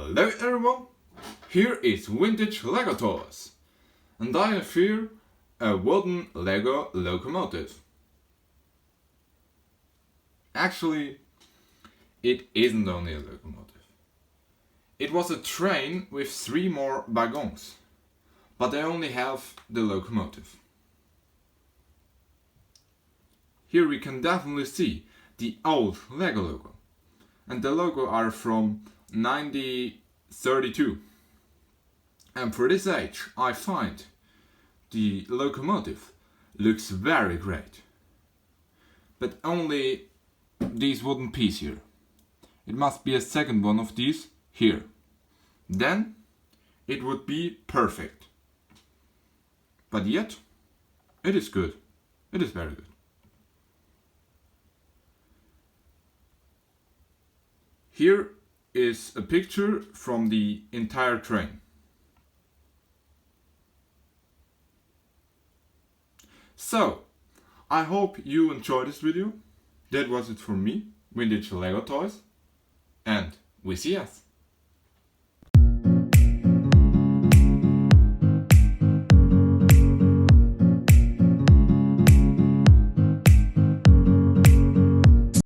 Hello everyone, here is vintage Lego toys, and I have here a wooden Lego Locomotive. Actually, it isn't only a locomotive. It was a train with 3 more wagons, but I only have the locomotive. Here we can definitely see the old Lego logo, and the logo are from 1932. And for this age, I find the locomotive looks very great. But only these wooden piece here. It must be a second one of these here. Then it would be perfect. But yet, it is good. It is very good. Here is a picture from the entire train. So, I hope you enjoyed this video. That was it for me, Vintage Lego Toys, and we see us.